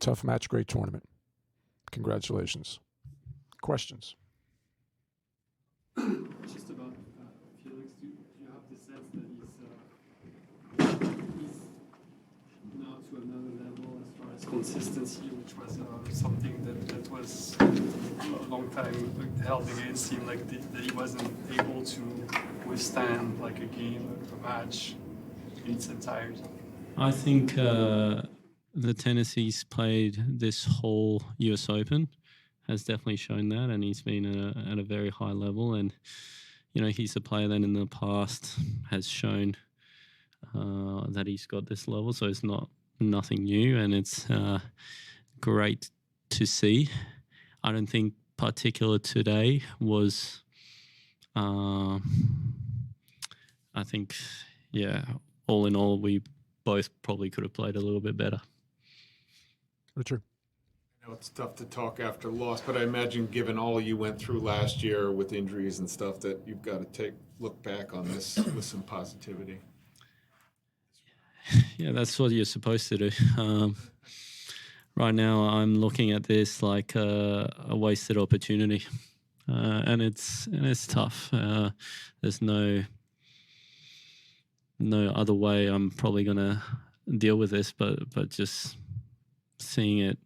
Tough match, great tournament. Congratulations. Questions? Just about Felix, do you have the sense that he's now to another level as far as consistency, which was something that was a long time held against him, like that he wasn't able to withstand like a game, a match in its entirety? I think the tennis he's played this whole US Open has definitely shown that, and he's been at a very high level. And you know, he's a player that in the past has shown that he's got this level, so it's nothing new, and it's great to see. I don't think particular today was. I think, yeah, all in all, we both probably could have played a little bit better. Richard? I know it's tough to talk after loss, but I imagine given all you went through last year with injuries and stuff that you've got to look back on this with some positivity. Yeah, that's what you're supposed to do. Right now, I'm looking at this like a wasted opportunity, and it's tough. There's no other way I'm probably gonna deal with this, but just seeing it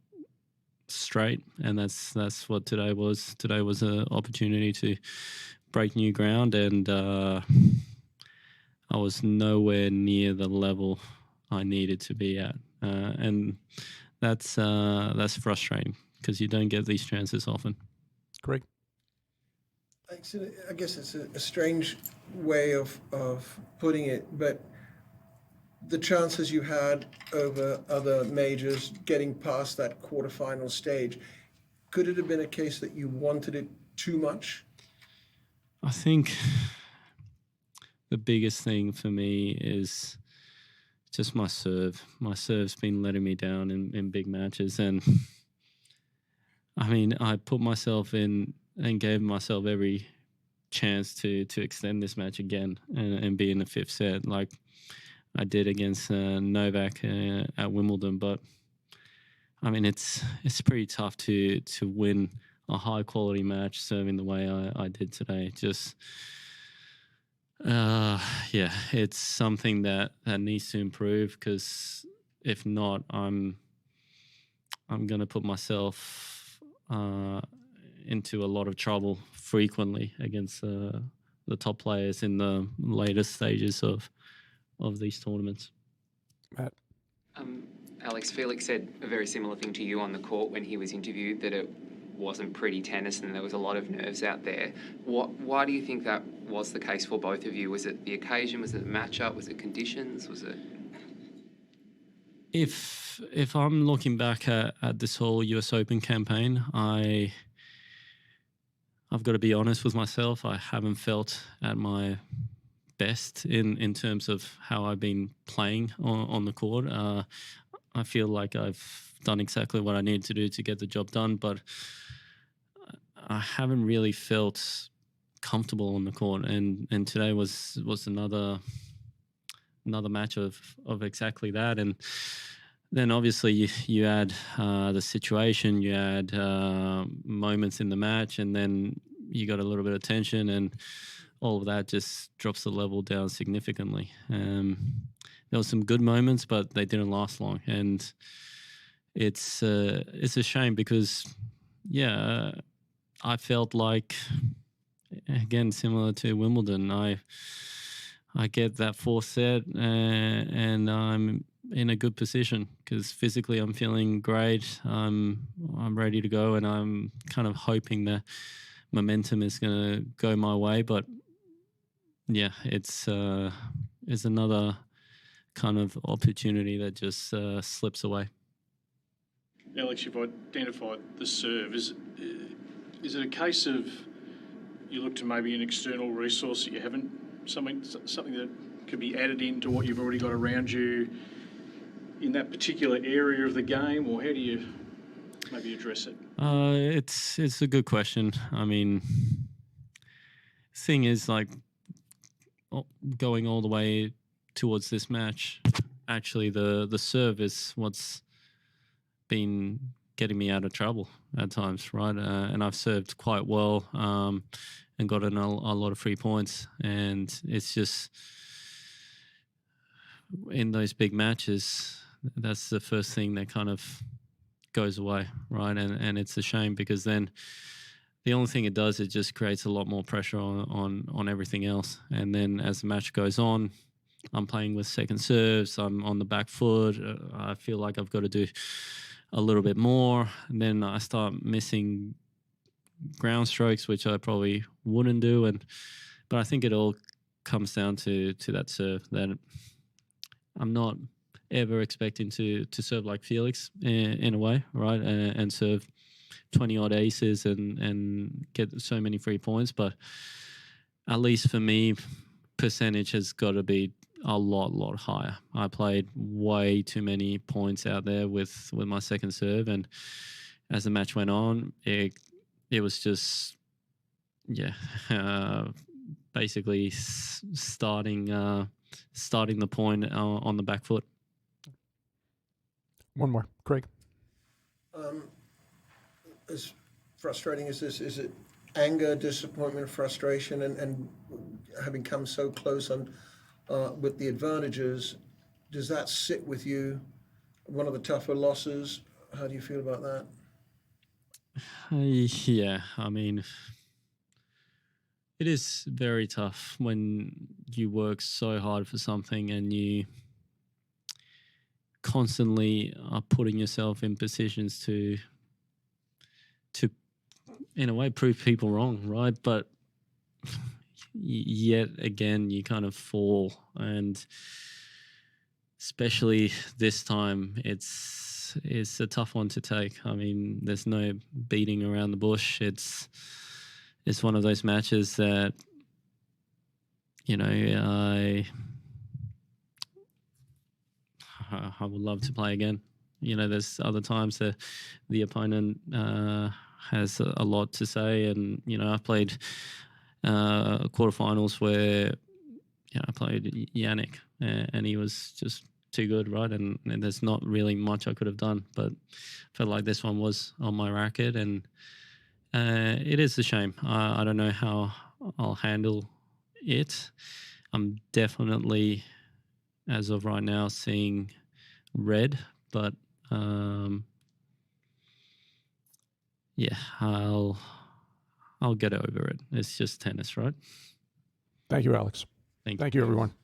straight, and that's what today was. Today was an opportunity to break new ground, and I was nowhere near the level I needed to be at, and that's frustrating because you don't get these chances often. Greg? Thanks. I guess it's a strange way of putting it, but the chances you had over other majors getting past that quarterfinal stage, could it have been a case that you wanted it too much? I think the biggest thing for me is just my serve. My serve's been letting me down in big matches, and I mean, I put myself in and gave myself every chance to extend this match again and be in the fifth set like I did against Novak at Wimbledon. But I mean, it's pretty tough to win a high quality match serving the way I did today. Just yeah, it's something that needs to improve, because if not, I'm gonna put myself into a lot of trouble frequently against the top players in the later stages of these tournaments. Matt? Alex, Felix said a very similar thing to you on the court when he was interviewed, that it wasn't pretty tennis and there was a lot of nerves out there. Why do you think that was the case for both of you? Was it the occasion? Was it the matchup? Was it conditions? Was it... If I'm looking back at this whole US Open campaign, I've got to be honest with myself. I haven't felt at my best in terms of how I've been playing on the court. I feel like I've done exactly what I need to do to get the job done, but I haven't really felt comfortable on the court. And today was another match of exactly that. And then obviously you add the situation, you add moments in the match, and then you got a little bit of tension, and all of that just drops the level down significantly. There were some good moments, but they didn't last long, and it's a shame because, yeah, I felt like, again, similar to Wimbledon, I get that fourth set and I'm in a good position because physically I'm feeling great. I'm ready to go, and I'm kind of hoping that momentum is going to go my way. But yeah, it's another kind of opportunity that just slips away. Alex, you've identified the serve. Is it a case of you look to maybe an external resource that you haven't, something that could be added into what you've already got around you in that particular area of the game, or how do you maybe address it? It's a good question. I mean, thing is, like, going all the way towards this match, actually the serve is what's been getting me out of trouble at times, right? And I've served quite well and gotten a lot of free points. And it's just in those big matches, that's the first thing that kind of goes away, right? And it's a shame because then the only thing it does, it just creates a lot more pressure on everything else. And then as the match goes on, I'm playing with second serves, I'm on the back foot, I feel like I've got to do a little bit more. And then I start missing ground strokes, which I probably wouldn't do. But I think it all comes down to that serve, that I'm not ever expecting to serve like Felix in a way, right? And serve 20 odd aces and get so many free points. But at least for me, percentage has got to be a lot higher. I played way too many points out there with my second serve, and as the match went on, it was just basically starting the point on the back foot. One more, Craig. As frustrating as this, is it anger, disappointment, frustration, and having come so close on with the advantages, does that sit with you? One of the tougher losses. How do you feel about that? Yeah, I mean, it is very tough when you work so hard for something and you constantly are putting yourself in positions to in a way prove people wrong, right? But yet again you kind of fall, and especially this time it's a tough one to take. I mean, there's no beating around the bush. It's one of those matches that, you know, I would love to play again. You know, there's other times that the opponent has a lot to say, and you know, I've played quarterfinals where I played Jannik, and he was just too good, right? And there's not really much I could have done, but I felt like this one was on my racket, and it is a shame. I don't know how I'll handle it. I'm definitely, as of right now, seeing red, but yeah, I'll get over it. It's just tennis, right? Thank you, Alex. Thank you. Thank you, everyone.